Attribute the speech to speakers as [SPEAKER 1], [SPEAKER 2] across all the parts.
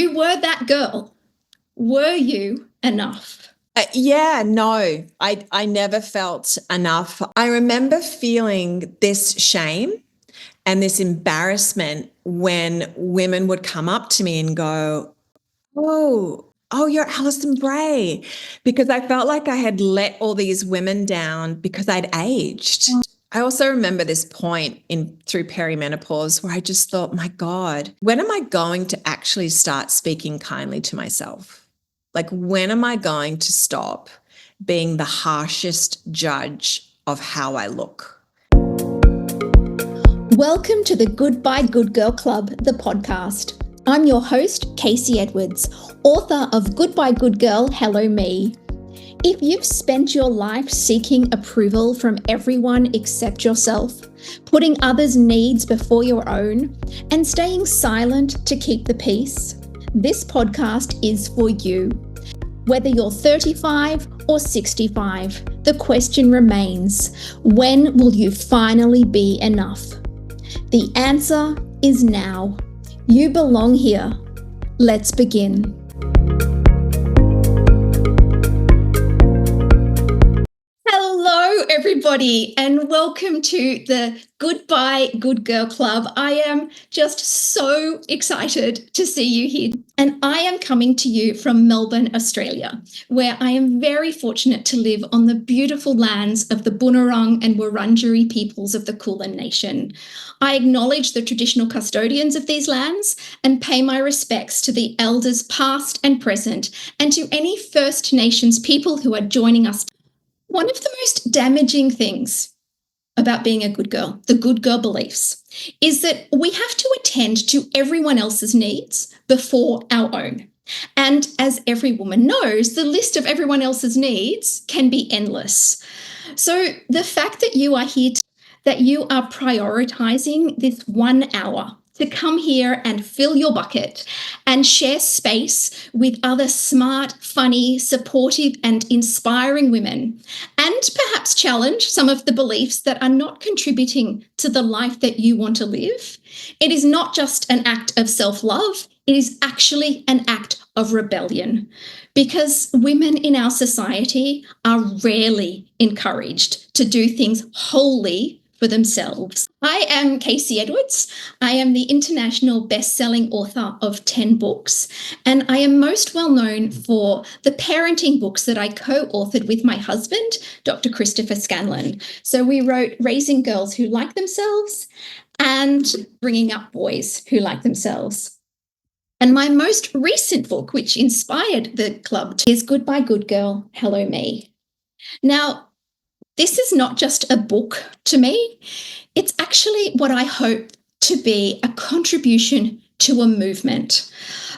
[SPEAKER 1] You were that girl. Were you enough?
[SPEAKER 2] No, I never felt enough. I remember feeling this shame and this embarrassment when women would come up to me and go, oh, you're Alison Brahe, because I felt like I had let all these women down because I'd aged. I also remember this point through perimenopause where I just thought, my God, when am I going to actually start speaking kindly to myself? Like, when am I going to stop being the harshest judge of how I look?
[SPEAKER 1] Welcome to the Goodbye Good Girl Club, the podcast. I'm your host, Casey Edwards, author of Goodbye Good Girl, Hello Me. If you've spent your life seeking approval from everyone except yourself, putting others' needs before your own, and staying silent to keep the peace, this podcast is for you. Whether you're 35 or 65, the question remains, when will you finally be enough? The answer is now. You belong here. Let's begin. Hello, everybody, and welcome to the Goodbye Good Girl Club. I am just so excited to see you here. And I am coming to you from Melbourne, Australia, where I am very fortunate to live on the beautiful lands of the Bunurong and Wurundjeri peoples of the Kulin Nation. I acknowledge the traditional custodians of these lands and pay my respects to the elders past and present, and to any First Nations people who are joining us. One of the most damaging things about being a good girl, the good girl beliefs, is that we have to attend to everyone else's needs before our own. And as every woman knows, the list of everyone else's needs can be endless. So the fact that you are here, that you are prioritizing this 1 hour to come here and fill your bucket and share space with other smart, funny, supportive, and inspiring women, and perhaps challenge some of the beliefs that are not contributing to the life that you want to live. It is not just an act of self-love, it is actually an act of rebellion, because women in our society are rarely encouraged to do things wholly for themselves. I am Casey Edwards. I am the international best-selling author of 10 books, and I am most well known for the parenting books that I co-authored with my husband, Dr. Christopher Scanlon. So we wrote Raising Girls Who Like Themselves and Bringing Up Boys Who Like Themselves. And my most recent book, which inspired the club, is Goodbye Good Girl, Hello Me. Now, this is not just a book to me. It's actually what I hope to be a contribution to a movement.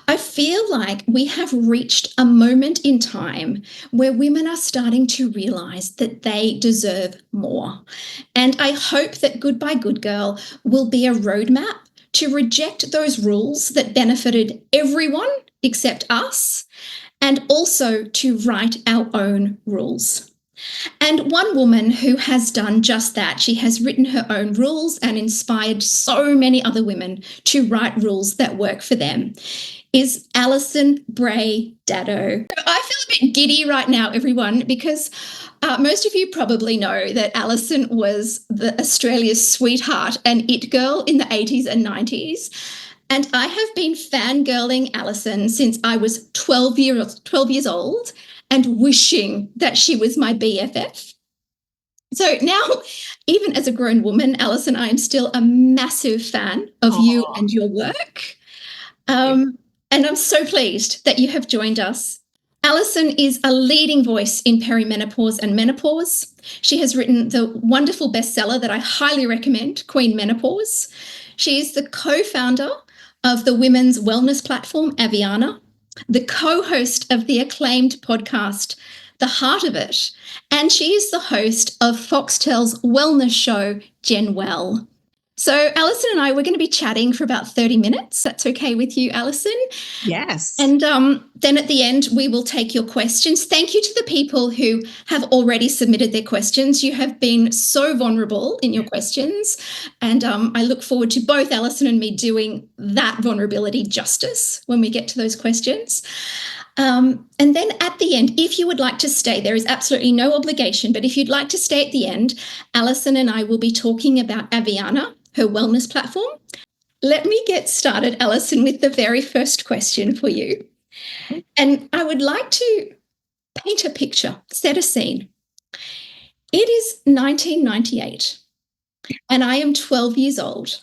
[SPEAKER 1] I feel like we have reached a moment in time where women are starting to realize that they deserve more. And I hope that Goodbye Good Girl will be a roadmap to reject those rules that benefited everyone except us, and also to write our own rules. And one woman who has done just that, she has written her own rules and inspired so many other women to write rules that work for them, is Alison Brahe Daddo. I feel a bit giddy right now, everyone, because most of you probably know that Alison was Australia's sweetheart and it girl in the 80s and 90s. And I have been fangirling Alison since I was 12 years old, and wishing that she was my BFF. So now, even as a grown woman, Alison, I am still a massive fan of you and your work. And I'm so pleased that you have joined us. Alison is a leading voice in perimenopause and menopause. She has written the wonderful bestseller that I highly recommend, Queen Menopause. She is the co-founder of the women's wellness platform, Aviana, the co-host of the acclaimed podcast, The Heart of It, and she is the host of Foxtel's wellness show, Gen Well. So Alison and I, we're going to be chatting for about 30 minutes. That's okay with you, Alison?
[SPEAKER 2] Yes.
[SPEAKER 1] And then at the end, we will take your questions. Thank you to the people who have already submitted their questions. You have been so vulnerable in your questions. And I look forward to both Alison and me doing that vulnerability justice when we get to those questions. And then at the end, if you would like to stay, there is absolutely no obligation, but if you'd like to stay at the end, Alison and I will be talking about Aviana, her wellness platform. Let me get started, Alison, with the very first question for you. And I would like to paint a picture, set a scene. It is 1998, and I am 12 years old,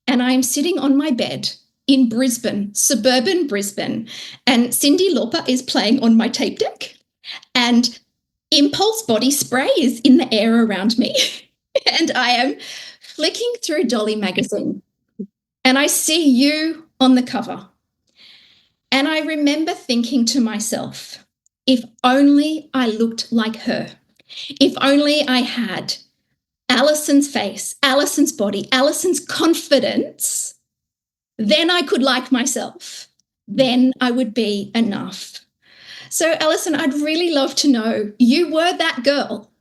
[SPEAKER 1] and I am sitting on my bed in Brisbane, suburban Brisbane, and Cyndi Lauper is playing on my tape deck, and Impulse body spray is in the air around me, and I am flicking through Dolly magazine, and I see you on the cover. And I remember thinking to myself, if only I looked like her, if only I had Alison's face, Alison's body, Alison's confidence, then I could like myself. Then I would be enough. So, Alison, I'd really love to know, you were that girl.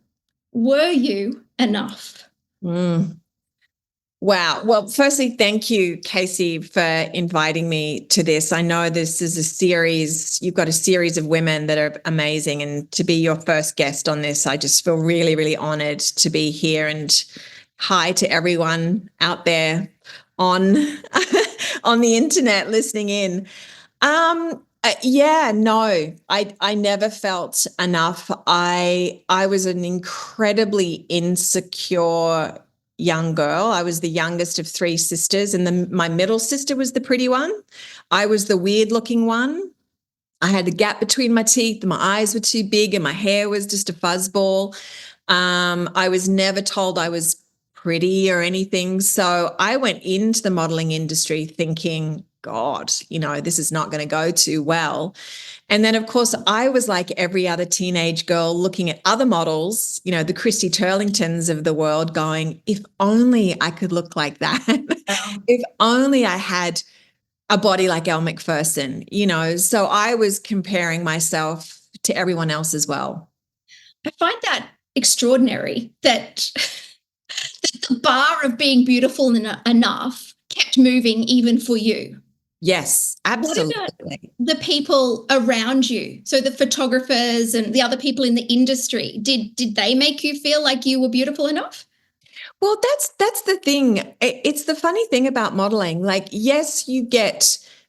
[SPEAKER 1] Were you enough?
[SPEAKER 2] Wow. Well, firstly, thank you, Casey, for inviting me to this. I know this is a series, you've got a series of women that are amazing, and to be your first guest on this, I just feel really, really honored to be here. And hi to everyone out there on on the internet listening in. I never felt enough. I was an incredibly insecure young girl. I was the youngest of three sisters, and my middle sister was the pretty one. I was the weird looking one. I had a gap between my teeth, and my eyes were too big, and my hair was just a fuzzball. I was never told I was pretty or anything. So I went into the modeling industry thinking, God, this is not going to go too well. And then, of course, I was like every other teenage girl looking at other models, the Christy Turlingtons of the world, going, if only I could look like that. If only I had a body like Elle Macpherson, So I was comparing myself to everyone else as well.
[SPEAKER 1] I find that extraordinary that the bar of being beautiful enough kept moving even for you.
[SPEAKER 2] Yes, absolutely.
[SPEAKER 1] What about the people around you? So the photographers and the other people in the industry, did they make you feel like you were beautiful enough?
[SPEAKER 2] Well, that's the thing. It's the funny thing about modeling. Like, yes,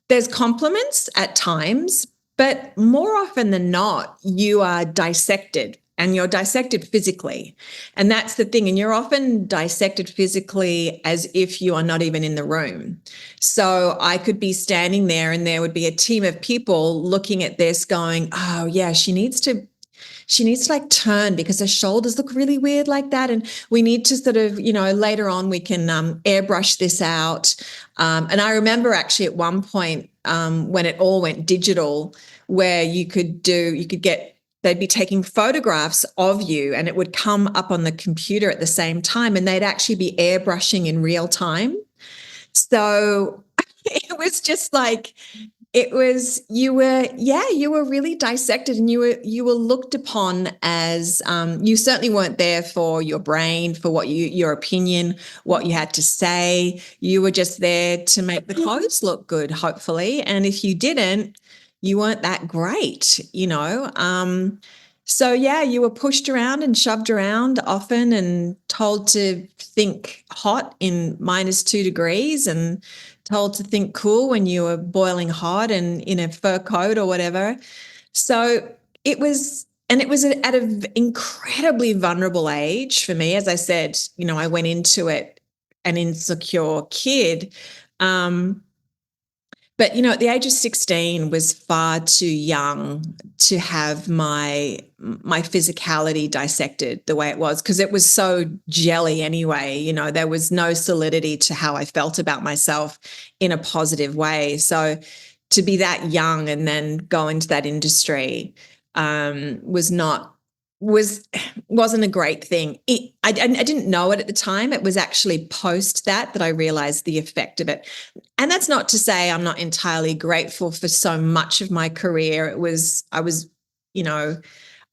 [SPEAKER 2] there's compliments at times, but more often than not, you are dissected, and you're dissected physically. And that's the thing. And you're often dissected physically as if you are not even in the room. So I could be standing there and there would be a team of people looking at this going, oh yeah, she needs to like turn because her shoulders look really weird like that. And we need to sort of, later on we can airbrush this out. And I remember actually at one point when it all went digital, where they'd be taking photographs of you and it would come up on the computer at the same time, and they'd actually be airbrushing in real time. So it was just like, you were really dissected, and you were looked upon as, you certainly weren't there for your brain, for your opinion, what you had to say. You were just there to make the clothes look good, hopefully. And if you didn't, you weren't that great, So yeah, you were pushed around and shoved around often and told to think hot in -2 degrees and told to think cool when you were boiling hot and in a fur coat or whatever. So it was at an incredibly vulnerable age for me. As I said, I went into it an insecure kid. But, at the age of 16 was far too young to have my physicality dissected the way it was, because it was so jelly anyway. There was no solidity to how I felt about myself in a positive way. So to be that young and then go into that industry was not wasn't a great thing. I didn't know it at the time. It was actually post that I realized the effect of it. And that's not to say I'm not entirely grateful for so much of my career. I was, you know,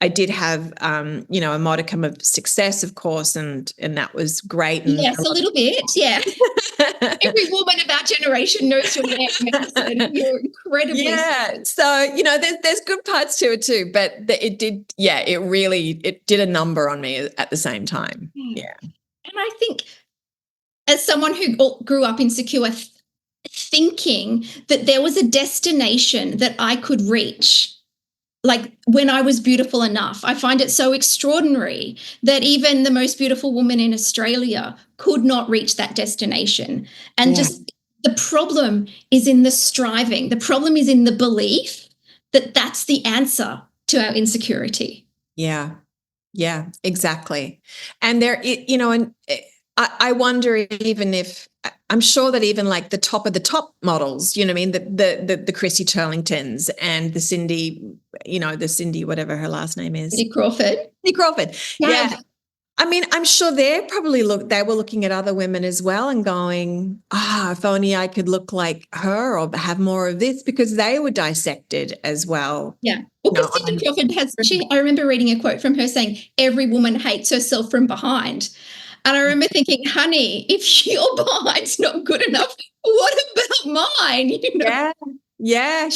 [SPEAKER 2] I did have, a modicum of success, of course, and that was great. And
[SPEAKER 1] Yes, a little bit. Yeah. Every woman of our generation knows your name, Alison. You're incredibly.
[SPEAKER 2] Yeah. So, there's good parts to it too, but it did a number on me at the same time. Yeah.
[SPEAKER 1] And I think as someone who grew up insecure, thinking that there was a destination that I could reach, like when I was beautiful enough, I find it so extraordinary that even the most beautiful woman in Australia could not reach that destination. And just the problem is in the striving. The problem is in the belief that that's the answer to our insecurity.
[SPEAKER 2] Yeah. Yeah, exactly. And I wonder even if, I'm sure that even like the top of the top models, you know what I mean, the Chrissy Turlingtons and the Cindy, whatever her last name is.
[SPEAKER 1] Cindy Crawford.
[SPEAKER 2] Cindy Crawford. Yeah. I mean, I'm sure they were looking at other women as well and going, if only I could look like her or have more of this, because they were dissected as well.
[SPEAKER 1] Yeah. Well, Cindy Crawford I remember reading a quote from her saying, every woman hates herself from behind. And I remember thinking, honey, if your behind's not good enough, what about mine?
[SPEAKER 2] Yeah. Yeah,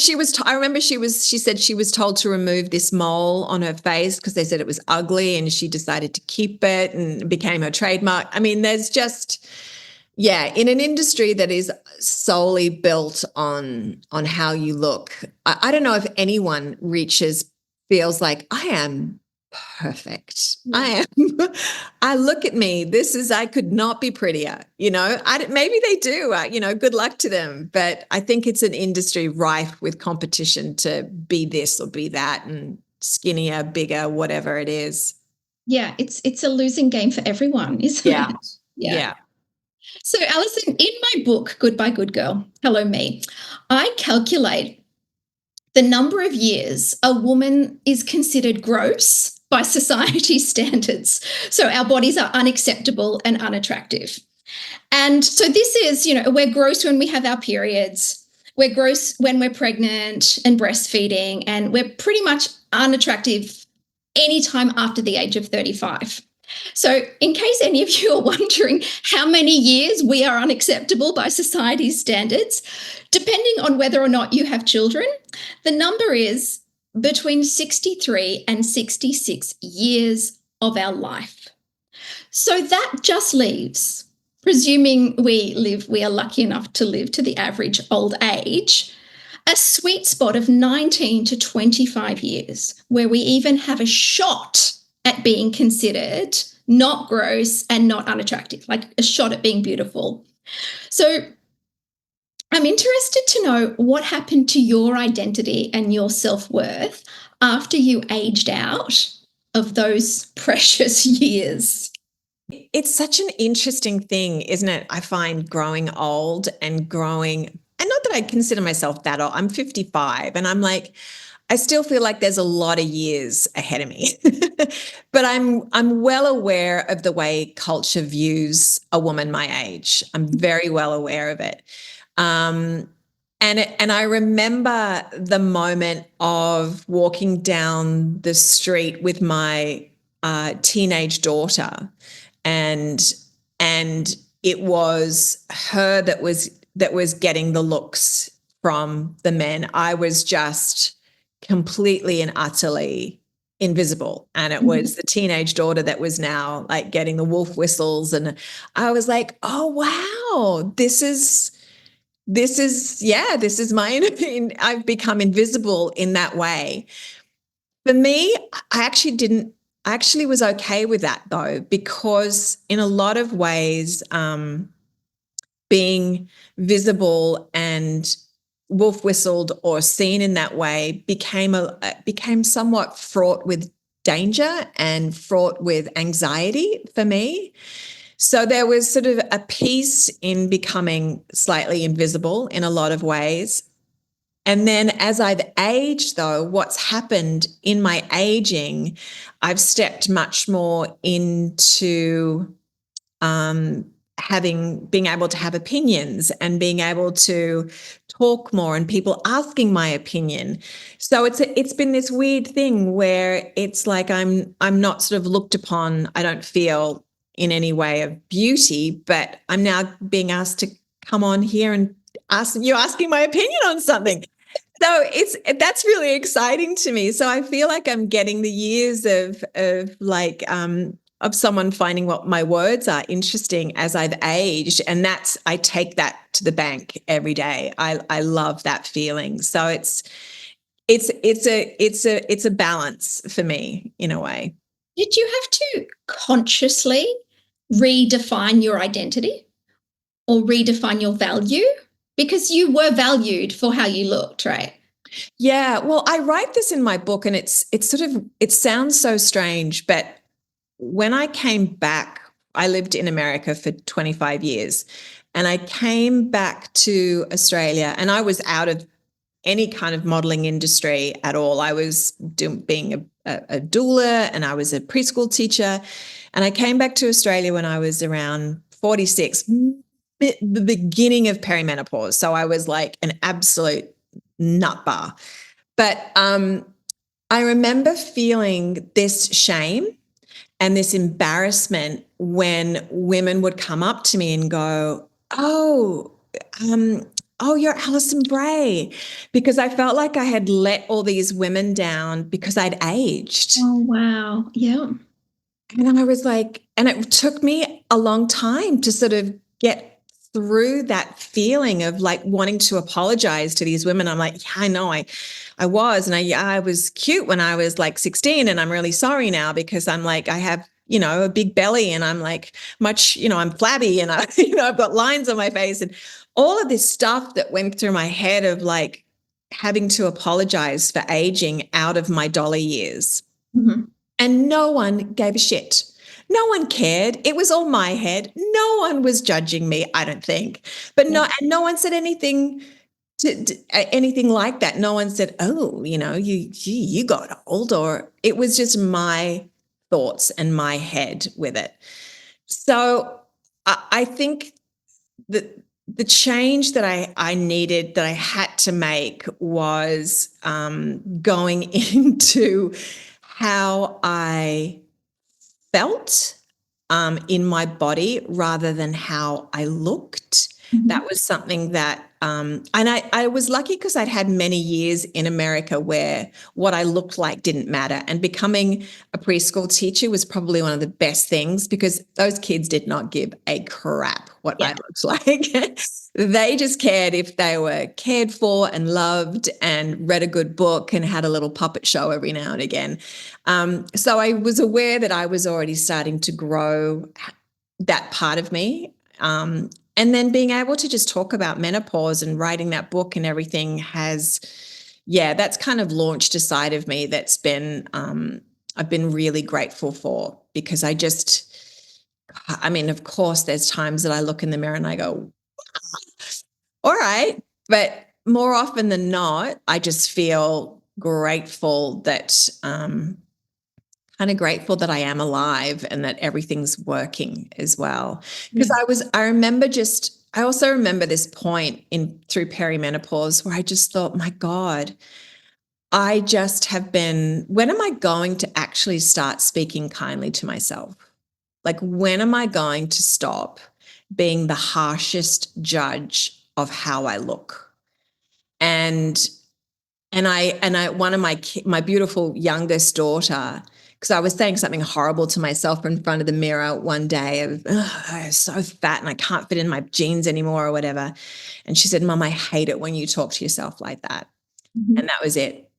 [SPEAKER 2] I remember she said she was told to remove this mole on her face because they said it was ugly, and she decided to keep it and it became her trademark. I mean, there's just, in an industry that is solely built on how you look. I don't know if anyone feels like I am perfect. I look at me. I could not be prettier, maybe they do, good luck to them. But I think it's an industry rife with competition to be this or be that, and skinnier, bigger, whatever it is.
[SPEAKER 1] Yeah, it's a losing game for everyone, isn't it?
[SPEAKER 2] Yeah.
[SPEAKER 1] So, Alison, in my book, Goodbye Good Girl, Hello Me, I calculate the number of years a woman is considered gross by society standards. So our bodies are unacceptable and unattractive. And so this is, we're gross when we have our periods. We're gross when we're pregnant and breastfeeding, and we're pretty much unattractive anytime after the age of 35. So in case any of you are wondering how many years we are unacceptable by society's standards, depending on whether or not you have children, the number is between 63 and 66 years of our life. So that just leaves, presuming we are lucky enough to live to the average old age, a sweet spot of 19 to 25 years where we even have a shot at being considered not gross and not unattractive, like a shot at being beautiful. So I'm interested to know what happened to your identity and your self-worth after you aged out of those precious years.
[SPEAKER 2] It's such an interesting thing, isn't it? I find growing old and not that I consider myself that old. I'm 55 and I'm like, I still feel like there's a lot of years ahead of me, but I'm well aware of the way culture views a woman my age. I'm very well aware of it. And I remember the moment of walking down the street with my teenage daughter, and it was her that was getting the looks from the men. I was just completely and utterly invisible, and it was the teenage daughter that was now like getting the wolf whistles, and I was like, oh wow, this is my I've become invisible in that way. For me, I actually was okay with that though, because in a lot of ways, being visible and wolf whistled or seen in that way became somewhat fraught with danger and fraught with anxiety for me. So there was sort of a peace in becoming slightly invisible in a lot of ways. And then as I've aged, though, what's happened in my aging, I've stepped much more into being able to have opinions and being able to talk more and people asking my opinion. So it's been this weird thing where it's like I'm not sort of looked upon, I don't feel in any way of beauty, but I'm now being asked to come on here and you're asking my opinion on something. So that's really exciting to me. So I feel like I'm getting the years of someone finding what my words are interesting as I've aged, and I take that to the bank every day. I love that feeling. So it's a balance for me in a way.
[SPEAKER 1] Did you have to consciously redefine your identity or redefine your value? Because you were valued for how you looked, right?
[SPEAKER 2] Yeah, well, I write this in my book, and it sounds so strange, but when I came back, I lived in America for 25 years, and I came back to Australia, and I was out of any kind of modeling industry at all. I was being a doula, and I was a preschool teacher, and I came back to Australia when I was around 46, the beginning of perimenopause. So I was like an absolute nut bar. But I remember feeling this shame and this embarrassment when women would come up to me and go, oh, you're Alison Brahe, because I felt like I had let all these women down because I'd aged.
[SPEAKER 1] Oh, wow. Yeah.
[SPEAKER 2] And I was like, and it took me a long time to sort of get through that feeling of like wanting to apologize to these women. I'm like, yeah, I know I was, and I was cute when I was like 16, and I'm really sorry now because I'm like, I have, a big belly, and I'm like I'm flabby, and I've got lines on my face, and all of this stuff that went through my head of like having to apologize for aging out of my dolly years.
[SPEAKER 1] Mm-hmm.
[SPEAKER 2] And no one gave a shit. No one cared. It was all my head. No one was judging me, I don't think. But no one said anything anything like that. No one said, "Oh, you got old," or it was just my thoughts and my head with it. So I think that the change that I needed, that I had to make, was going into how I felt in my body rather than how I looked.
[SPEAKER 1] Mm-hmm.
[SPEAKER 2] That was something that, and I was lucky because I'd had many years in America where what I looked like didn't matter. And becoming a preschool teacher was probably one of the best things because those kids did not give a crap what I looked like. They just cared if they were cared for and loved and read a good book and had a little puppet show every now and again. So I was aware that I was already starting to grow that part of me. And then being able to just talk about menopause and writing that book and everything that's kind of launched a side of me that's been, I've been really grateful for, because of course, there's times that I look in the mirror and I go, all right. But more often than not, I just feel grateful that, kind of grateful that I am alive and that everything's working as well. Because I also remember this point through perimenopause where I just thought, my God, I just have been, when am I going to actually start speaking kindly to myself? Like, when am I going to stop being the harshest judge of how I look? And one of my beautiful youngest daughter, because I was saying something horrible to myself in front of the mirror one day of, I'm so fat and I can't fit in my jeans anymore or whatever. And she said, Mum, I hate it when you talk to yourself like that.
[SPEAKER 1] Mm-hmm.
[SPEAKER 2] And that was it.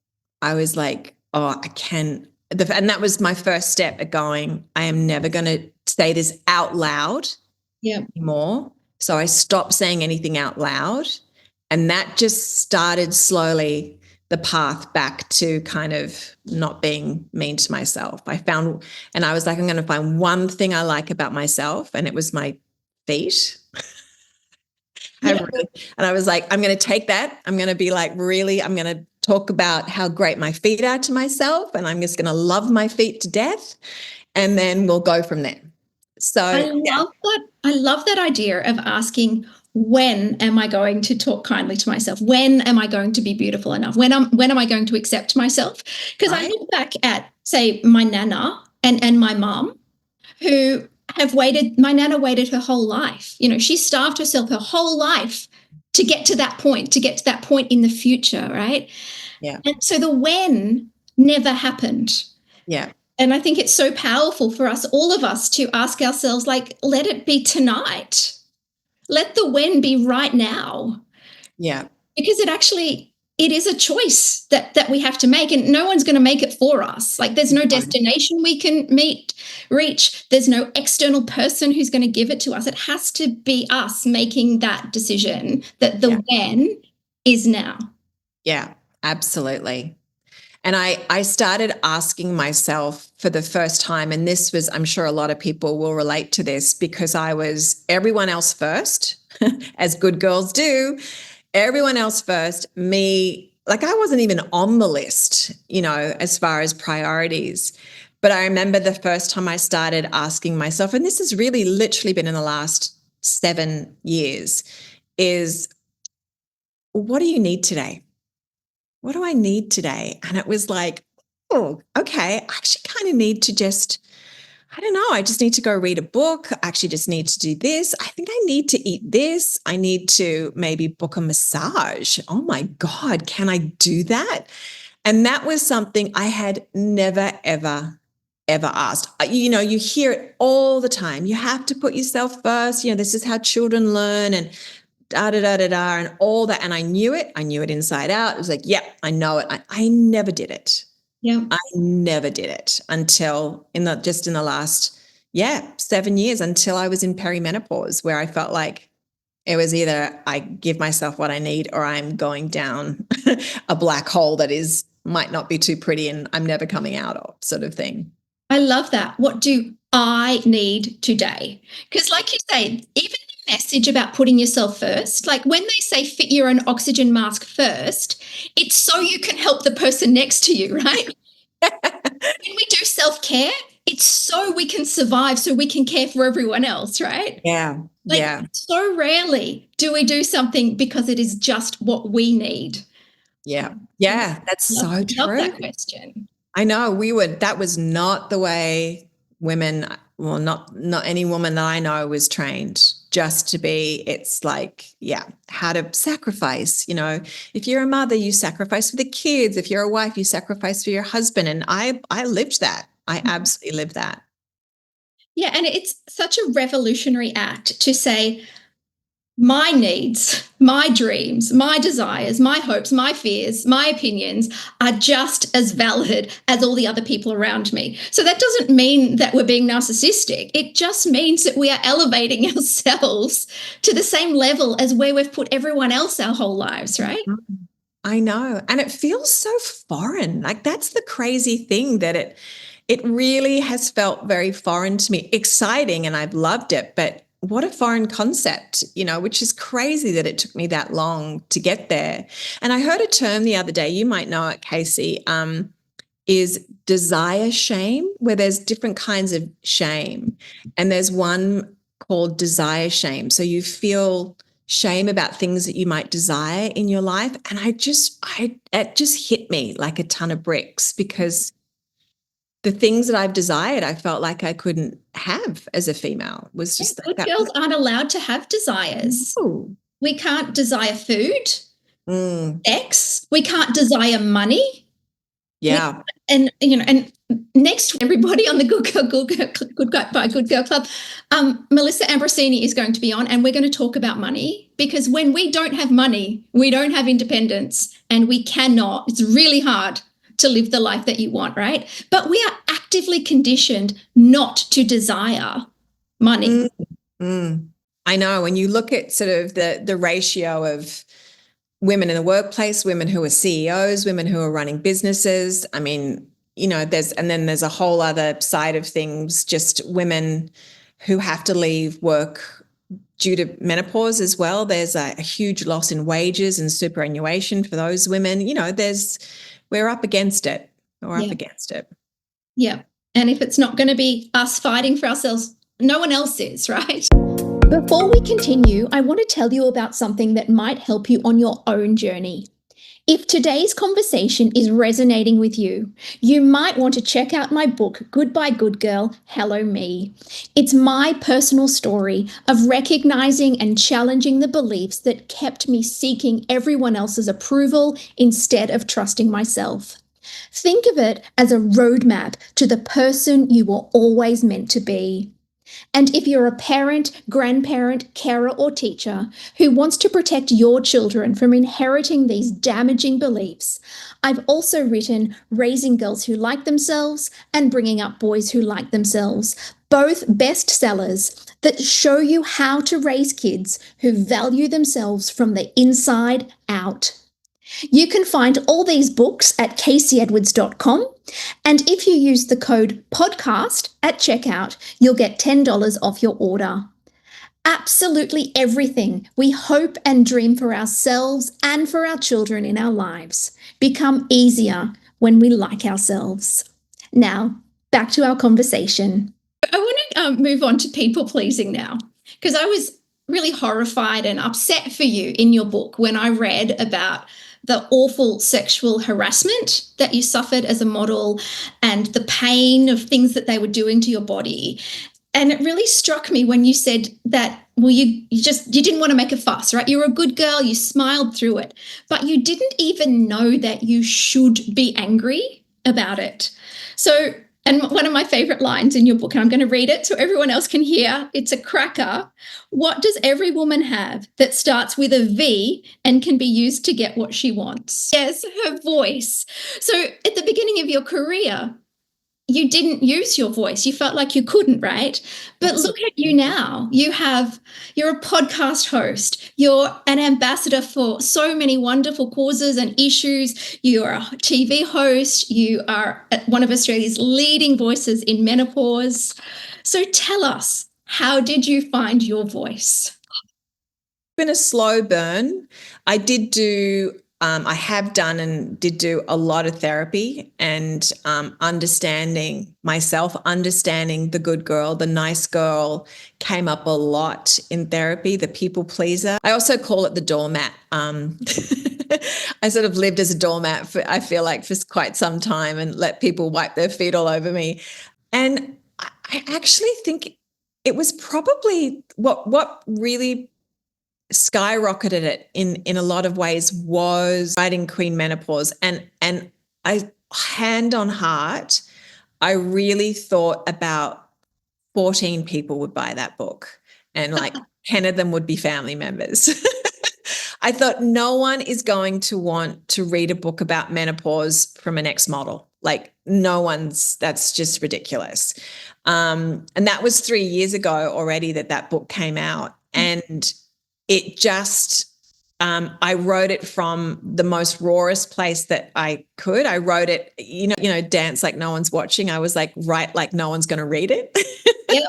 [SPEAKER 2] I was like, oh, and that was my first step at going, I am never going to say this out loud anymore. So I stopped saying anything out loud. And that just started slowly the path back to kind of not being mean to myself. I was like, I'm going to find one thing I like about myself. And it was my feet.
[SPEAKER 1] Yeah.
[SPEAKER 2] And I was like, I'm going to take that. I'm going to be like, really, I'm going to talk about how great my feet are to myself. And I'm just going to love my feet to death. And then we'll go from there.
[SPEAKER 1] I
[SPEAKER 2] So, yeah.
[SPEAKER 1] love that. I love that idea of asking, when am I going to talk kindly to myself? When am I going to be beautiful enough? When am I going to accept myself? Because I
[SPEAKER 2] Right?
[SPEAKER 1] look back at, say, my nana and my mum, who have waited. My nana waited her whole life. You know, she starved herself her whole life to get to that point, in the future, right?
[SPEAKER 2] Yeah.
[SPEAKER 1] And so the when never happened.
[SPEAKER 2] Yeah.
[SPEAKER 1] And I think it's so powerful for us, all of us, to ask ourselves, like, let it be tonight. Let the when be right now.
[SPEAKER 2] Yeah.
[SPEAKER 1] Because it is a choice that we have to make, and no one's going to make it for us. Like, there's no destination we can reach. There's no external person who's going to give it to us. It has to be us making that decision that the when is now.
[SPEAKER 2] Yeah, absolutely. And I started asking myself for the first time, and this was, I'm sure a lot of people will relate to this, because I was everyone else first, as good girls do, everyone else first, me, like I wasn't even on the list, as far as priorities. But I remember the first time I started asking myself, and this has really literally been in the last 7 years, is what do you need today? What do I need today? And it was like, oh, okay, I actually kind of need to just, I don't know, I just need to go read a book. I actually just need to do this. I think I need to eat this. I need to maybe book a massage. Oh my God, can I do that? And that was something I had never, ever, ever asked. You hear it all the time. You have to put yourself first. This is how children learn. And da da da da da, and all that. And I knew it. I knew it inside out. It was like, yeah, I know it. I never did it.
[SPEAKER 1] Yeah.
[SPEAKER 2] I never did it until in the last 7 years, until I was in perimenopause, where I felt like it was either I give myself what I need or I'm going down a black hole that might not be too pretty and I'm never coming out of, sort of thing.
[SPEAKER 1] I love that. What do I need today? Because, like you say, even the message about putting yourself first, like when they say fit your own oxygen mask first, it's so you can help the person next to you, right? When we do self-care, it's so we can survive, so we can care for everyone else, right?
[SPEAKER 2] Yeah.
[SPEAKER 1] Like,
[SPEAKER 2] Yeah.
[SPEAKER 1] so rarely do we do something because it is just what we need.
[SPEAKER 2] Yeah. Yeah. That's so
[SPEAKER 1] Love
[SPEAKER 2] true.
[SPEAKER 1] that question.
[SPEAKER 2] I know that was not the way women, well, not any woman that I know was trained, just to be, it's like, how to sacrifice, if you're a mother, you sacrifice for the kids. If you're a wife, you sacrifice for your husband. And I lived that. I absolutely lived that.
[SPEAKER 1] Yeah. And it's such a revolutionary act to say, my needs, my dreams, my desires, my hopes, my fears, my opinions are just as valid as all the other people around me. So that doesn't mean that we're being narcissistic. It just means that we are elevating ourselves to the same level as where we've put everyone else our whole lives, right?
[SPEAKER 2] I know. And it feels so foreign. Like, that's the crazy thing, that it really has felt very foreign to me. Exciting, and I've loved it, but what a foreign concept, which is crazy that it took me that long to get there. And I heard a term the other day, you might know it, Casey, is desire shame, where there's different kinds of shame. And there's one called desire shame. So you feel shame about things that you might desire in your life. And it just hit me like a ton of bricks, because the things that I've desired, I felt like I couldn't have as a female. It was just like
[SPEAKER 1] Good
[SPEAKER 2] that.
[SPEAKER 1] girls aren't allowed to have desires.
[SPEAKER 2] Ooh.
[SPEAKER 1] We can't desire food, sex. We can't desire money.
[SPEAKER 2] Yeah.
[SPEAKER 1] And next to everybody on the Good Girl Club, Melissa Ambrosini is going to be on, and we're going to talk about money, because when we don't have money, we don't have independence, and we cannot. It's really hard to live the life that you want, right? But we are actively conditioned not to desire money.
[SPEAKER 2] I know. When you look at sort of the ratio of women in the workplace, women who are CEOs, women who are running businesses, I mean, there's a whole other side of things, just women who have to leave work due to menopause as well, there's a huge loss in wages and superannuation for those women. We're up against it. We're up against it.
[SPEAKER 1] Yeah. And if it's not going to be us fighting for ourselves, no one else is, right? Before we continue, I want to tell you about something that might help you on your own journey. If today's conversation is resonating with you, you might want to check out my book, Goodbye Good Girl, Hello Me. It's my personal story of recognizing and challenging the beliefs that kept me seeking everyone else's approval instead of trusting myself. Think of it as a roadmap to the person you were always meant to be. And if you're a parent, grandparent, carer, or teacher who wants to protect your children from inheriting these damaging beliefs, I've also written Raising Girls Who Like Themselves and Bringing Up Boys Who Like Themselves, both bestsellers that show you how to raise kids who value themselves from the inside out. You can find all these books at caseyedwards.com. And if you use the code podcast at checkout, you'll get $10 off your order. Absolutely everything we hope and dream for ourselves and for our children in our lives become easier when we like ourselves. Now, back to our conversation. I want to move on to people pleasing now, because I was really horrified and upset for you in your book when I read about the awful sexual harassment that you suffered as a model and the pain of things that they were doing to your body. And it really struck me when you said that, well, you didn't want to make a fuss, right? You were a good girl, you smiled through it, but you didn't even know that you should be angry about it. So, and one of my favorite lines in your book, and I'm going to read it so everyone else can hear, it's a cracker. What does every woman have that starts with a V and can be used to get what she wants? Yes, her voice. So at the beginning of your career, you didn't use your voice. You felt like you couldn't, right? But look at you now. You're a podcast host. You're an ambassador for so many wonderful causes and issues. You're a TV host. You are one of Australia's leading voices in menopause. So tell us, how did you find your voice?
[SPEAKER 2] It's been a slow burn. I have done and did do a lot of therapy and understanding myself, understanding the good girl, the nice girl came up a lot in therapy, the people pleaser. I also call it the doormat. I sort of lived as a doormat I feel like for quite some time and let people wipe their feet all over me. And I actually think it was probably what really skyrocketed it in a lot of ways was writing Queen Menopause. And I, hand on heart, I really thought about 14 people would buy that book and like 10 of them would be family members. I thought no one is going to want to read a book about menopause from an ex-model. Like that's just ridiculous. And that was 3 years ago already that book came out. And it just, I wrote it from the most rawest place that I could. I wrote it, dance like no one's watching. I was like, write like no one's going to read it.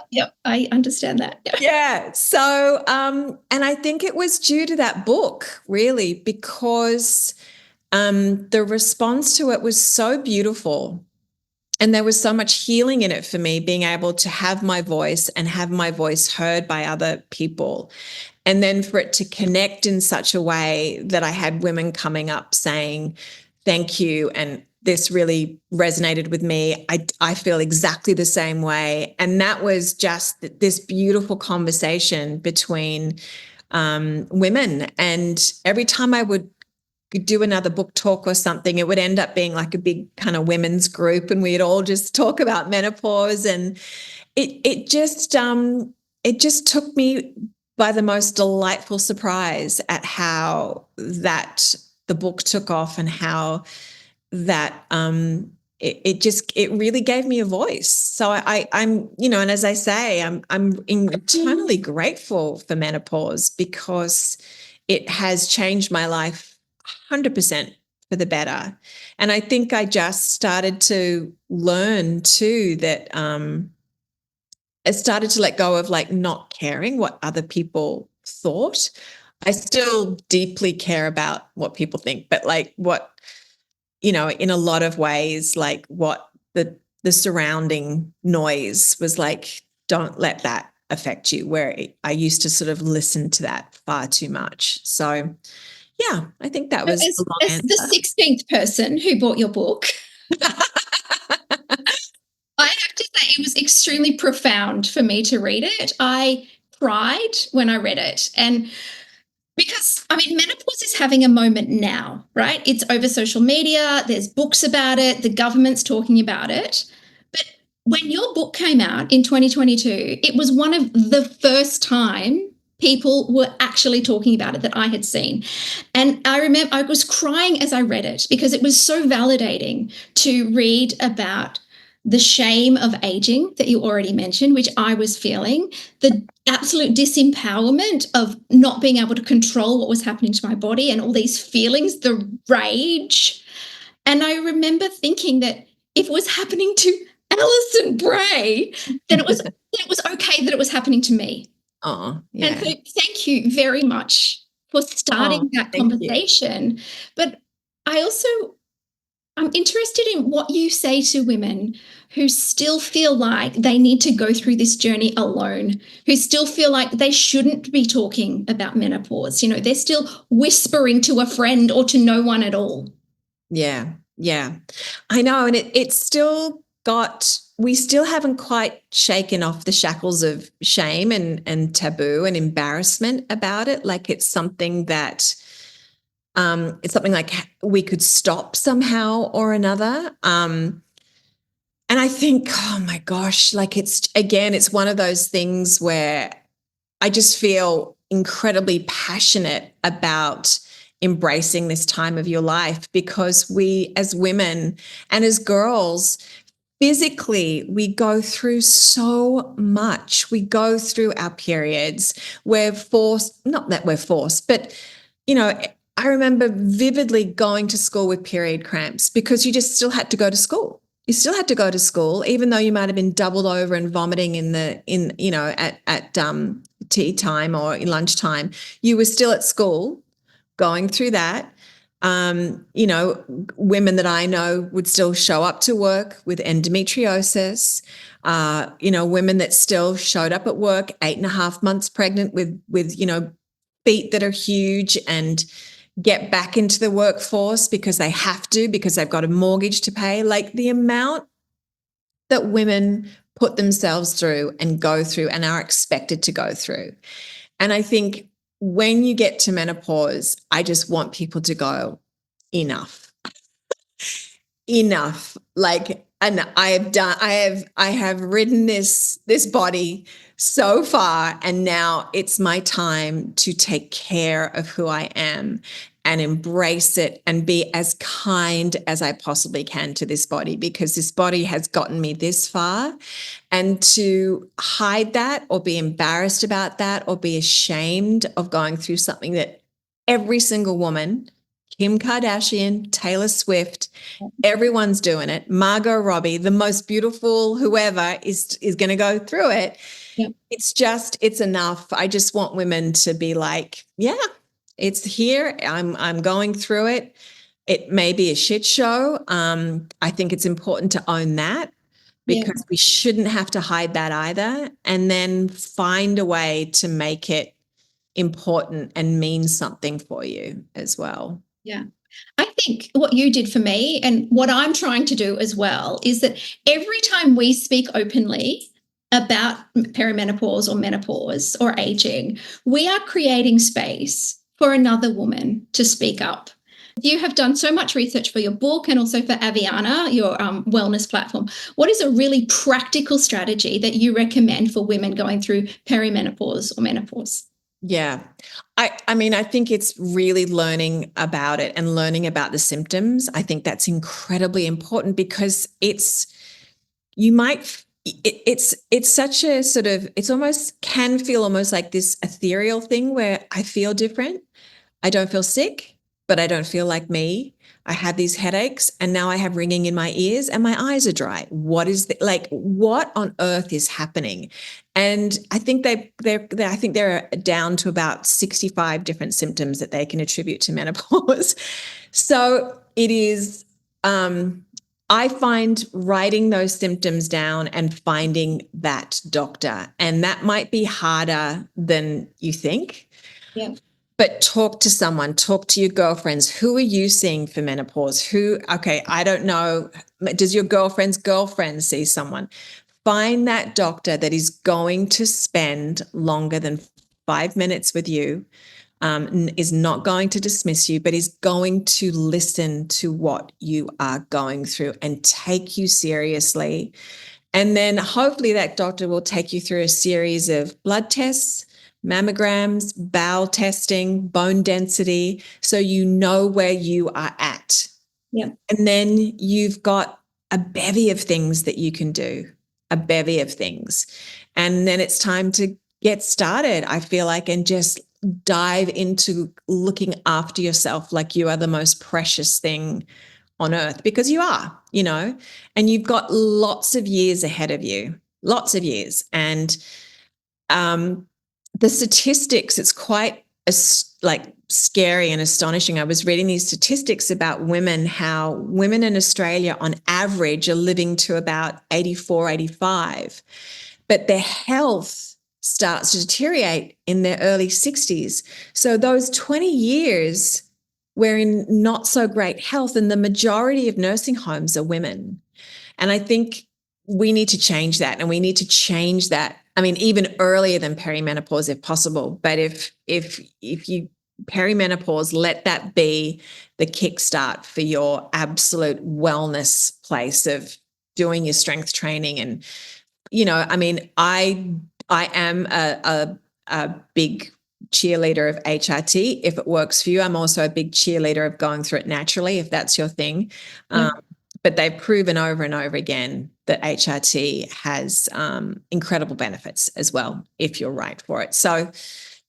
[SPEAKER 1] Yep. I understand that.
[SPEAKER 2] Yeah. So, and I think it was due to that book really, because the response to it was so beautiful. And there was so much healing in it for me, being able to have my voice and have my voice heard by other people. And then for it to connect in such a way that I had women coming up saying, thank you. And this really resonated with me. I feel exactly the same way. And that was just this beautiful conversation between women. And every time I would do another book talk or something, it would end up being like a big kind of women's group and we'd all just talk about menopause. And it just took me by the most delightful surprise at how the book took off and how that it really gave me a voice. So I'm and as I say, I'm eternally grateful for menopause because it has changed my life 100% for the better. And I think I just started to learn too that started to let go of like not caring what other people thought. I still deeply care about what people think, but like what, you know, in a lot of ways, like what the surrounding noise was like, don't let that affect you, where I used to sort of listen to that far too much. So yeah, I think that was a long
[SPEAKER 1] As the
[SPEAKER 2] answer.
[SPEAKER 1] 16th person who bought your book, I have to say it was extremely profound for me to read it. I cried when I read it. And because, I mean, menopause is having a moment now, right? It's over social media, there's books about it, the government's talking about it. But when your book came out in 2022, it was one of the first time people were actually talking about it that I had seen. And I remember I was crying as I read it because it was so validating to read about the shame of aging that you already mentioned, which I was feeling, the absolute disempowerment of not being able to control what was happening to my body and all these feelings, the rage. And I remember thinking that if it was happening to Alison Brahe, then it was okay that it was happening to me.
[SPEAKER 2] Oh,
[SPEAKER 1] And
[SPEAKER 2] yeah.
[SPEAKER 1] so thank you very much for
[SPEAKER 2] Oh,
[SPEAKER 1] starting that
[SPEAKER 2] thank you.
[SPEAKER 1] conversation. But I also I'm interested in what you say to women who still feel like they need to go through this journey alone, who still feel like they shouldn't be talking about menopause. You know, they're still whispering to a friend or to no one at all.
[SPEAKER 2] Yeah, yeah. I know. And it's still got, we still haven't quite shaken off the shackles of shame and taboo and embarrassment about it. Like it's something that, it's something like we could stop somehow or another. And I think, oh my gosh, like it's, again, it's one of those things where I just feel incredibly passionate about embracing this time of your life, because we as women and as girls, physically, we go through so much. We go through our periods. We're forced, not that we're forced, but, you know, I remember vividly going to school with period cramps because you just still had to go to school. You still had to go to school, even though you might have been doubled over and vomiting you know, at tea time or in lunchtime. You were still at school going through that. You know, women that I know would still show up to work with endometriosis. You know, women that still showed up at work 8.5 months pregnant with, you know, feet that are huge and get back into the workforce because they have to, because they've got a mortgage to pay. Like the amount that women put themselves through and go through and are expected to go through. And I think when you get to menopause, I just want people to go, enough, enough. Like, and I have ridden this body so far, and now it's my time to take care of who I am and embrace it and be as kind as I possibly can to this body, because this body has gotten me this far. And to hide that or be embarrassed about that or be ashamed of going through something that every single woman, Kim Kardashian, Taylor Swift, everyone's doing it. Margot Robbie, the most beautiful whoever is going to go through it.
[SPEAKER 1] Yep.
[SPEAKER 2] It's enough. I just want women to be like, yeah, it's here. I'm going through it. It may be a shit show. I think it's important to own that, because we shouldn't have to hide that either, and then find a way to make it important and mean something for you as well.
[SPEAKER 1] Yeah. I think what you did for me and what I'm trying to do as well is that every time we speak openly about perimenopause or menopause or aging, we are creating space for another woman to speak up. You have done so much research for your book and also for Aviana, your wellness platform. What is a really practical strategy that you recommend for women going through perimenopause or menopause?
[SPEAKER 2] Yeah. I mean, I think it's really learning about it and learning about the symptoms. I think that's incredibly important, because it's such a sort of, it's almost can feel almost like this ethereal thing where I feel different. I don't feel sick. but I don't feel like me. I have these headaches and now I have ringing in my ears and my eyes are dry. What is what on earth is happening? And I think they're down to about 65 different symptoms that they can attribute to menopause. So it is, I find writing those symptoms down and finding that doctor, and that might be harder than you think.
[SPEAKER 1] Yeah.
[SPEAKER 2] But talk to someone, talk to your girlfriends. Who are you seeing for menopause? Okay, I don't know. Does your girlfriend's girlfriend see someone? Find that doctor that is going to spend longer than 5 minutes with you, is not going to dismiss you, but is going to listen to what you are going through and take you seriously. And then hopefully that doctor will take you through a series of blood tests, mammograms, bowel testing, bone density, so you know where you are at.
[SPEAKER 1] Yeah.
[SPEAKER 2] And then you've got a bevy of things that you can do, a bevy of things. And then it's time to get started, I feel like, and just dive into looking after yourself like you are the most precious thing on earth, because you are, and you've got lots of years ahead of you, lots of years. And the statistics, it's quite scary and astonishing. I was reading these statistics about women, how women in Australia on average are living to about 84, 85, but their health starts to deteriorate in their early 60s. So those 20 years, we're in not so great health, and the majority of nursing homes are women. And I think we need to change that, and we need to change that. I mean, even earlier than perimenopause if possible. But if you perimenopause, let that be the kickstart for your absolute wellness place of doing your strength training. And, I mean, I am a big cheerleader of HRT if it works for you. I'm also a big cheerleader of going through it naturally if that's your thing.
[SPEAKER 1] Yeah.
[SPEAKER 2] But they've proven over and over again that HRT has incredible benefits as well if you're right for it. So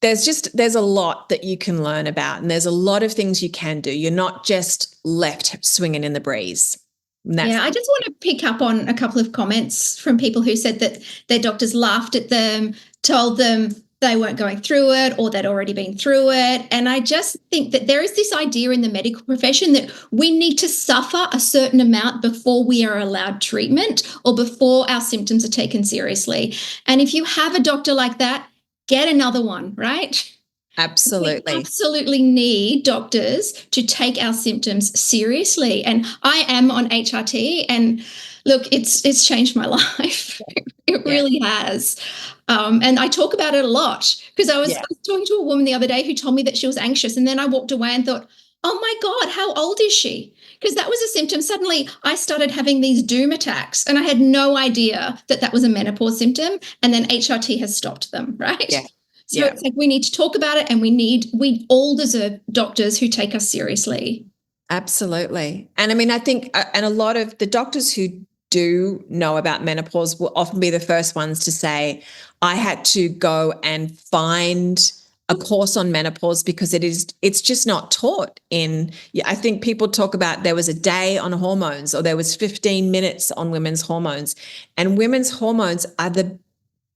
[SPEAKER 2] there's a lot that you can learn about, and there's a lot of things you can do. You're not just left swinging in the breeze.
[SPEAKER 1] Yeah, I just want to pick up on a couple of comments from people who said that their doctors laughed at them, told them they weren't going through it, or they'd already been through it. And I just think that there is this idea in the medical profession that we need to suffer a certain amount before we are allowed treatment or before our symptoms are taken seriously. And if you have a doctor like that, get another one, right?
[SPEAKER 2] Absolutely.
[SPEAKER 1] We absolutely need doctors to take our symptoms seriously. And I am on HRT, and look, it's changed my life. It really has. And I talk about it a lot because I was talking to a woman the other day who told me that she was anxious. And then I walked away and thought, oh my God, how old is she? Because that was a symptom. Suddenly I started having these doom attacks, and I had no idea that that was a menopause symptom. And then HRT has stopped them, right?
[SPEAKER 2] Yeah.
[SPEAKER 1] So it's like we need to talk about it, and we all deserve doctors who take us seriously.
[SPEAKER 2] Absolutely. And I mean, I think, and a lot of the doctors who do know about menopause will often be the first ones to say, I had to go and find a course on menopause because it's just not taught in, I think people talk about there was a day on hormones, or there was 15 minutes on women's hormones, and women's hormones are the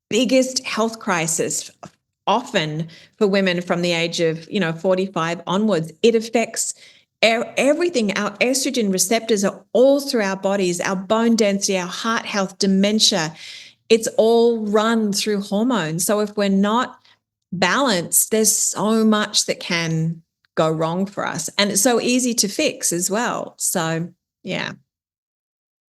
[SPEAKER 2] biggest health crisis often for women from the age of 45 onwards. It affects everything. Our estrogen receptors are all through our bodies, our bone density, our heart health, dementia. It's all run through hormones. So if we're not balanced, there's so much that can go wrong for us, and it's so easy to fix as well. So yeah.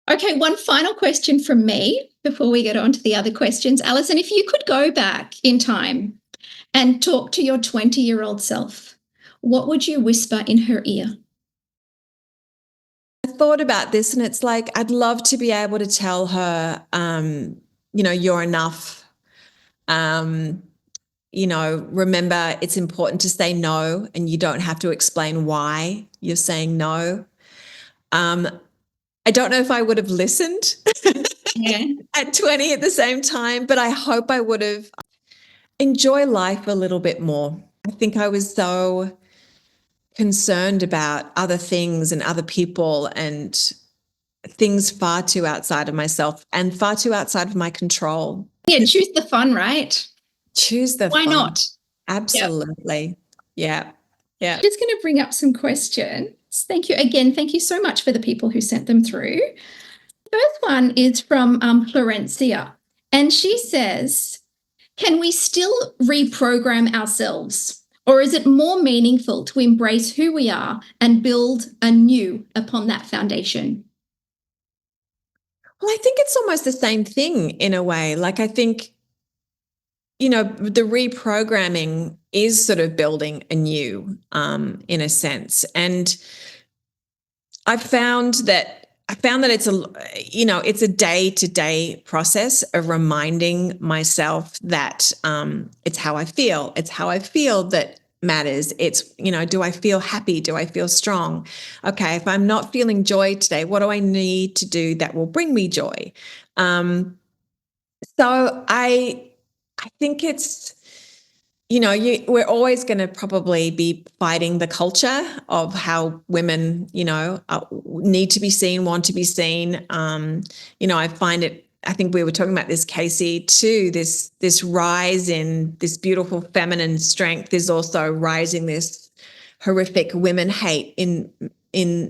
[SPEAKER 1] Okay, one final question from me before we get on to the other questions. Alison, if you could go back in time and talk to your 20-year-old self, what would you whisper in her ear?
[SPEAKER 2] I thought about this, and it's like, I'd love to be able to tell her, you're enough. Remember, it's important to say no, and you don't have to explain why you're saying no. I don't know if I would have listened at 20 at the same time, but I hope I would have enjoyed life a little bit more. I think I was so concerned about other things and other people and things far too outside of myself and far too outside of my control.
[SPEAKER 1] Yeah, choose the fun, right?
[SPEAKER 2] Choose the
[SPEAKER 1] Why
[SPEAKER 2] fun.
[SPEAKER 1] not?
[SPEAKER 2] Absolutely. Yeah. Yeah.
[SPEAKER 1] Just going to bring up some questions. Thank you again. Thank you so much for the people who sent them through. The first one is from Florencia, and she says, can we still reprogram ourselves? Or is it more meaningful to embrace who we are and build anew upon that foundation?
[SPEAKER 2] Well, I think it's almost the same thing in a way. Like, I think, you know, the reprogramming is sort of building anew, in a sense. And I found that it's it's a day-to-day process of reminding myself that it's how I feel. It's how I feel that matters. It's, do I feel happy? Do I feel strong? Okay, if I'm not feeling joy today, what do I need to do that will bring me joy? So I think it's, we're always going to probably be fighting the culture of how women, need to be seen, want to be seen. I think we were talking about this, Casey, too, this rise in this beautiful feminine strength is also rising this horrific women hate in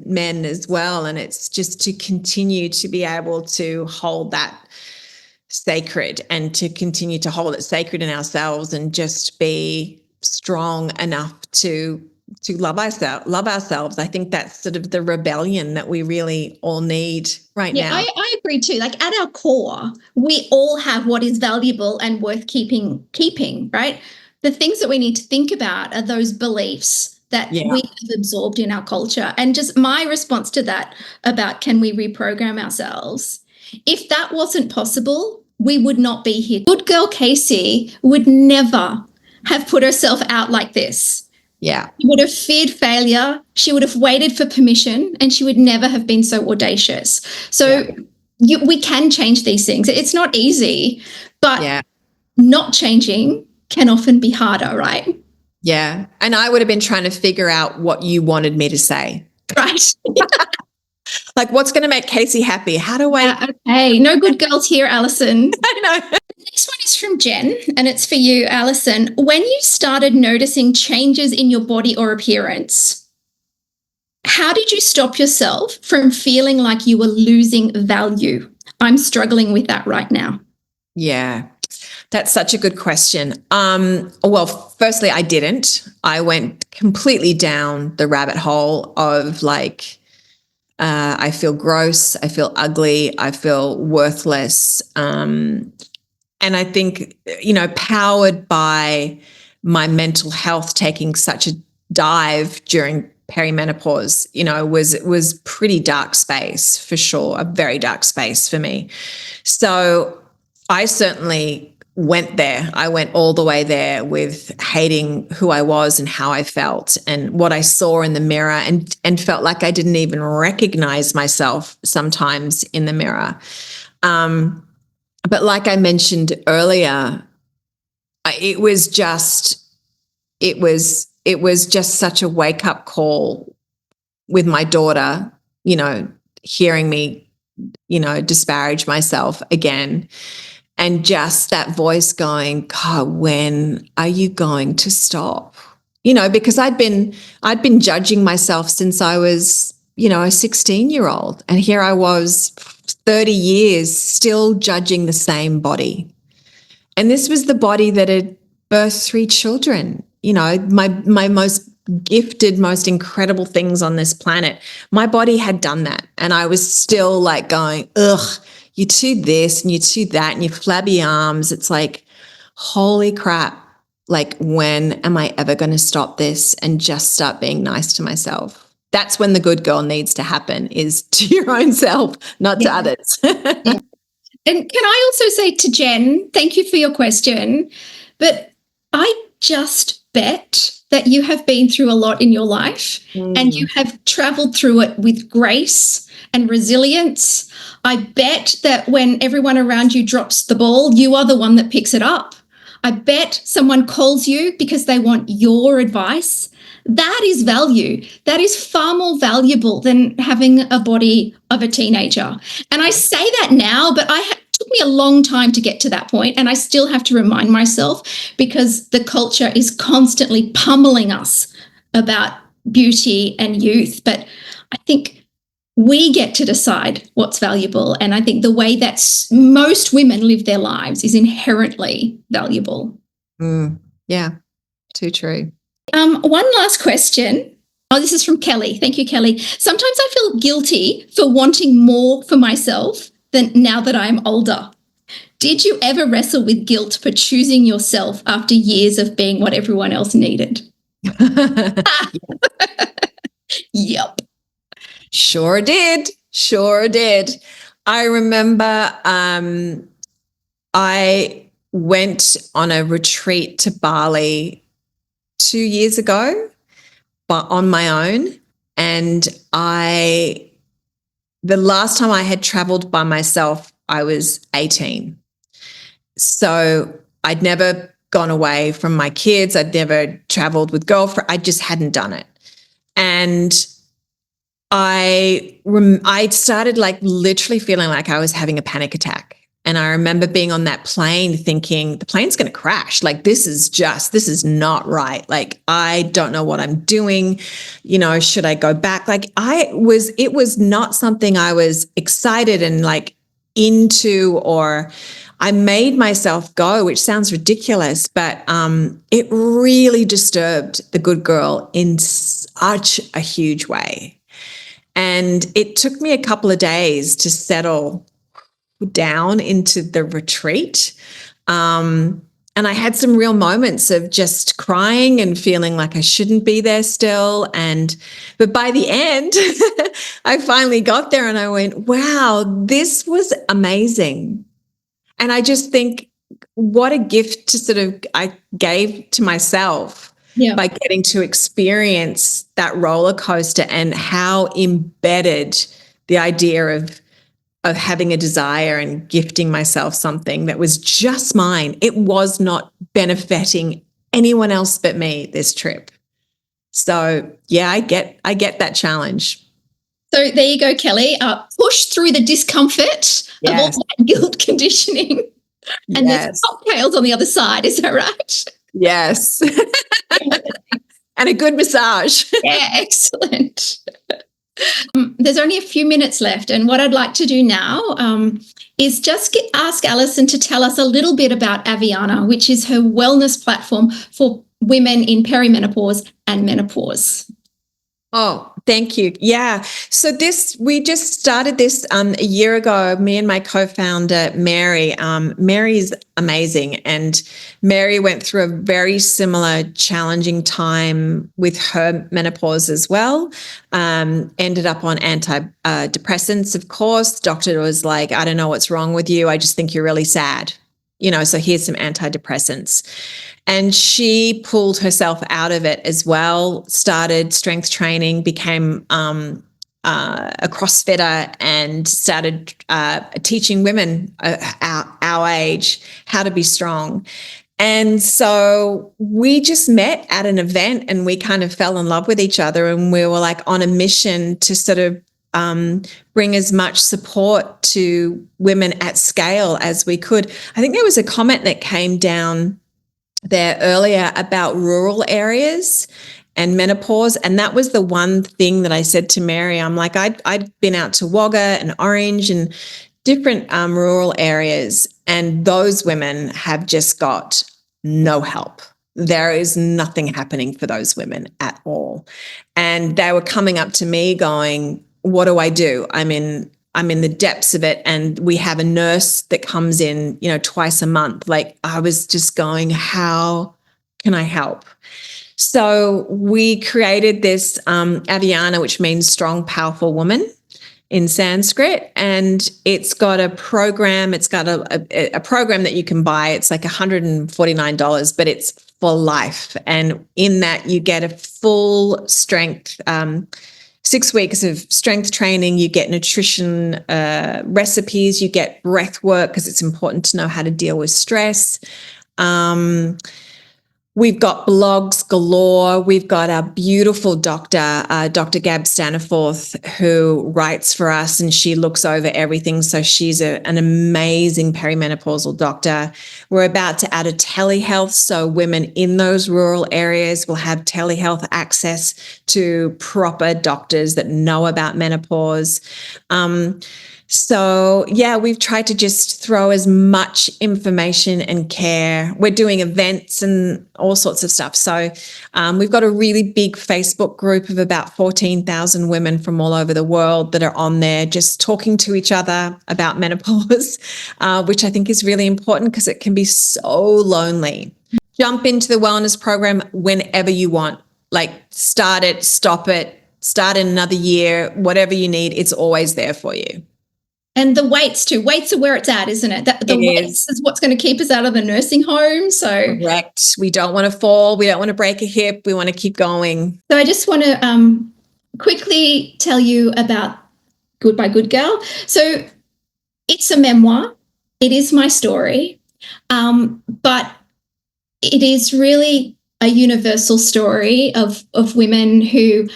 [SPEAKER 2] men as well. And it's just to continue to be able to hold that sacred and to continue to hold it sacred in ourselves and just be strong enough to love ourselves. I think that's sort of the rebellion that we really all need right now.
[SPEAKER 1] I agree too. Like, at our core, we all have what is valuable and worth keeping, right? The things that we need to think about are those beliefs that we have absorbed in our culture. And just my response to that about can we reprogram ourselves? If that wasn't possible, we would not be here. Good girl Casey would never have put herself out like this.
[SPEAKER 2] Yeah.
[SPEAKER 1] She would have feared failure. She would have waited for permission, and she would never have been so audacious. So we can change these things. It's not easy, but not changing can often be harder, right?
[SPEAKER 2] Yeah. And I would have been trying to figure out what you wanted me to say.
[SPEAKER 1] Right.
[SPEAKER 2] Like, what's going to make Casey happy? How do I?
[SPEAKER 1] Okay. No good girls here, Alison.
[SPEAKER 2] I know.
[SPEAKER 1] The next one is from Jen, and it's for you, Alison. When you started noticing changes in your body or appearance, how did you stop yourself from feeling like you were losing value? I'm struggling with that right now.
[SPEAKER 2] Yeah. That's such a good question. Well, firstly, I didn't. I went completely down the rabbit hole of like, I feel gross, I feel ugly, I feel worthless. And I think, powered by my mental health taking such a dive during perimenopause, was pretty dark space for sure, a very dark space for me. So I certainly went there. I went all the way there with hating who I was and how I felt and what I saw in the mirror, and felt like I didn't even recognize myself sometimes in the mirror. But like I mentioned earlier, it was just such a wake-up call with my daughter, hearing me, disparage myself again. And just that voice going, God, when are you going to stop? Because I'd been judging myself since I was, a 16-year-old. And here I was 30 years still judging the same body. And this was the body that had birthed 3 children, my most gifted, most incredible things on this planet. My body had done that. And I was still like going, ugh, you do this and you do that and you flabby arms. It's like, holy crap. Like, when am I ever going to stop this and just start being nice to myself? That's when the good girl needs to happen, is to your own self, not to others.
[SPEAKER 1] And can I also say to Jen, thank you for your question, but I just bet that you have been through a lot in your life and you have traveled through it with grace and resilience. I bet that when everyone around you drops the ball, you are the one that picks it up. I bet someone calls you because they want your advice. That is value. That is far more valuable than having a body of a teenager. And I say that now, but it took me a long time to get to that point, and I still have to remind myself because the culture is constantly pummeling us about beauty and youth. But I think we get to decide what's valuable, and I think the way that most women live their lives is inherently valuable.
[SPEAKER 2] Yeah, too true.
[SPEAKER 1] One last question. Oh, this is from Kelly. Thank you, Kelly. Sometimes I feel guilty for wanting more for myself than now that I'm older. Did you ever wrestle with guilt for choosing yourself after years of being what everyone else needed? Yep.
[SPEAKER 2] Sure did. I remember I went on a retreat to Bali 2 years ago, but on my own. And the last time I had traveled by myself, I was 18. So I'd never gone away from my kids. I'd never traveled with girlfriends. I just hadn't done it. And I started like literally feeling like I was having a panic attack. And I remember being on that plane thinking the plane's going to crash. Like, this is not right. Like, I don't know what I'm doing. You know, should I go back? Like, it was not something I was excited and like into, or I made myself go, which sounds ridiculous, but it really disturbed the good girl in such a huge way. And it took me a couple of days to settle down into the retreat. And I had some real moments of just crying and feeling like I shouldn't be there still. But by the end, I finally got there and I went, wow, this was amazing. And I just think what a gift to sort of I gave to myself by getting to experience that roller coaster, and how embedded the idea of having a desire and gifting myself something that was just mine. It was not benefiting anyone else but me, this trip. So yeah, I get that challenge.
[SPEAKER 1] So there you go, Kelly. Push through the discomfort of all that guilt conditioning. And there's cocktails on the other side. Is that right?
[SPEAKER 2] Yes. And a good massage.
[SPEAKER 1] Yeah, excellent. There's only a few minutes left, and what I'd like to do now is just ask Alison to tell us a little bit about Aviana, which is her wellness platform for women in perimenopause and menopause.
[SPEAKER 2] Oh, thank you. Yeah. So we just started this a year ago, me and my co-founder, Mary. Mary's amazing. And Mary went through a very similar challenging time with her menopause as well. Ended up on antidepressants, of course. Doctor was like, I don't know what's wrong with you. I just think you're really sad. You know, so here's some antidepressants. And she pulled herself out of it as well, started strength training, became a CrossFitter, and started teaching women our age how to be strong. And so we just met at an event and we kind of fell in love with each other, and we were like on a mission to sort of bring as much support to women at scale as we could. I think there was a comment that came down there earlier about rural areas and menopause. And that was the one thing that I said to Mary. I'm like, I'd been out to Wagga and Orange and different rural areas, and those women have just got no help. There is nothing happening for those women at all. And they were coming up to me going, what do I do? I'm in the depths of it, and we have a nurse that comes in, you know, twice a month. Like, I was just going, how can I help? So we created this Aviana, which means strong, powerful woman in Sanskrit, and it's got a program. It's got a program that you can buy. It's like $149, but it's for life. And in that, you get a full strength 6 weeks of strength training, you get nutrition recipes, you get breath work because it's important to know how to deal with stress. We've got blogs galore. We've got our beautiful doctor, Dr. Gab Staniforth, who writes for us, and she looks over everything. So she's an amazing perimenopausal doctor. We're about to add a telehealth, so women in those rural areas will have telehealth access to proper doctors that know about menopause. So, yeah, we've tried to just throw as much information and care. We're doing events and all sorts of stuff. So we've got a really big Facebook group of about 14,000 women from all over the world that are on there just talking to each other about menopause, which I think is really important because it can be so lonely. Jump into the wellness program whenever you want. Like, start it, stop it, start in another year, whatever you need, it's always there for you.
[SPEAKER 1] And the weights too. Weights are where it's at, isn't it? The weights is what's going to keep us out of the nursing home. So
[SPEAKER 2] correct. We don't want to fall. We don't want to break a hip. We want to keep going.
[SPEAKER 1] So I just want to quickly tell you about Goodbye Good Girl. So it's a memoir. It is my story, but it is really a universal story of women who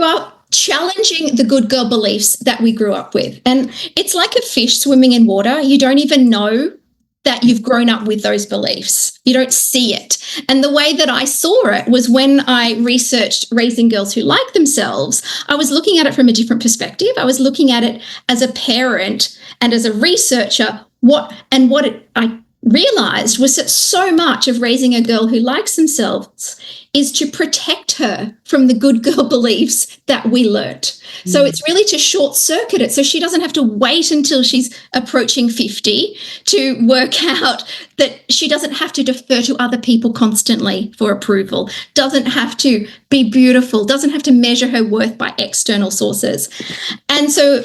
[SPEAKER 1] are challenging the good girl beliefs that we grew up with. And it's like a fish swimming in water. You don't even know that you've grown up with those beliefs. You don't see it. And the way that I saw it was when I researched raising girls who like themselves, I was looking at it from a different perspective. I was looking at it as a parent and as a researcher. I realized was that so much of raising a girl who likes themselves is to protect her from the good girl beliefs that we learnt. So it's really to short circuit it so she doesn't have to wait until she's approaching 50 to work out that she doesn't have to defer to other people constantly for approval, doesn't have to be beautiful, doesn't have to measure her worth by external sources. And so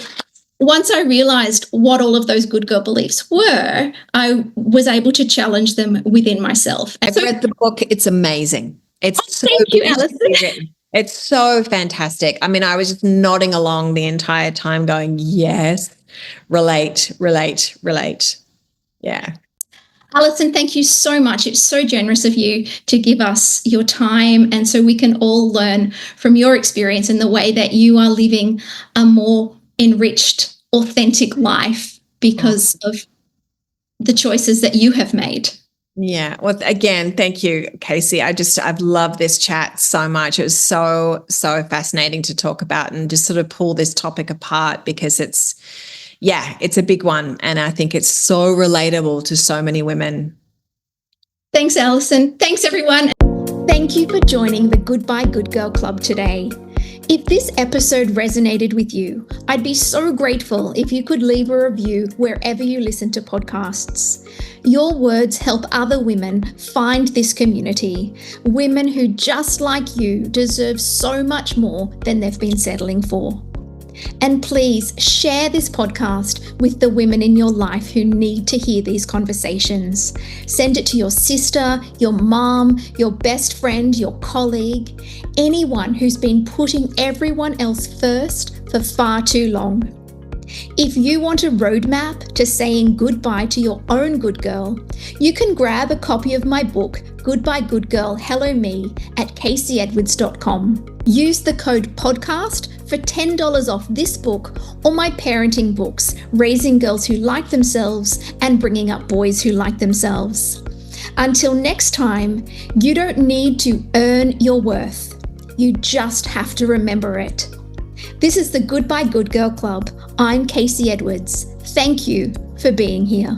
[SPEAKER 1] once I realized what all of those good girl beliefs were, I was able to challenge them within myself.
[SPEAKER 2] I've read the book. It's amazing. It's so
[SPEAKER 1] thank you, Alison.
[SPEAKER 2] It's so fantastic. I mean, I was just nodding along the entire time going, yes, relate. Yeah.
[SPEAKER 1] Alison, thank you so much. It's so generous of you to give us your time, and so we can all learn from your experience and the way that you are living a more enriched, authentic life because of the choices that you have made.
[SPEAKER 2] Yeah. Well, again, thank you, Casey. I've loved this chat so much. It was so fascinating to talk about and just sort of pull this topic apart because it's a big one. And I think it's so relatable to so many women.
[SPEAKER 1] Thanks, Alison. Thanks, everyone. Thank you for joining the Goodbye Good Girl Club today. If this episode resonated with you, I'd be so grateful if you could leave a review wherever you listen to podcasts. Your words help other women find this community, women who, just like you, deserve so much more than they've been settling for. And please share this podcast with the women in your life who need to hear these conversations. Send it to your sister, your mom, your best friend, your colleague, anyone who's been putting everyone else first for far too long. If you want a roadmap to saying goodbye to your own good girl, you can grab a copy of my book, Goodbye Good Girl, Hello Me, at caseyedwards.com. Use the code PODCAST for $10 off this book or my parenting books, Raising Girls Who Like Themselves and Bringing Up Boys Who Like Themselves. Until next time, you don't need to earn your worth. You just have to remember it. This is the Goodbye Good Girl Club. I'm Casey Edwards. Thank you for being here.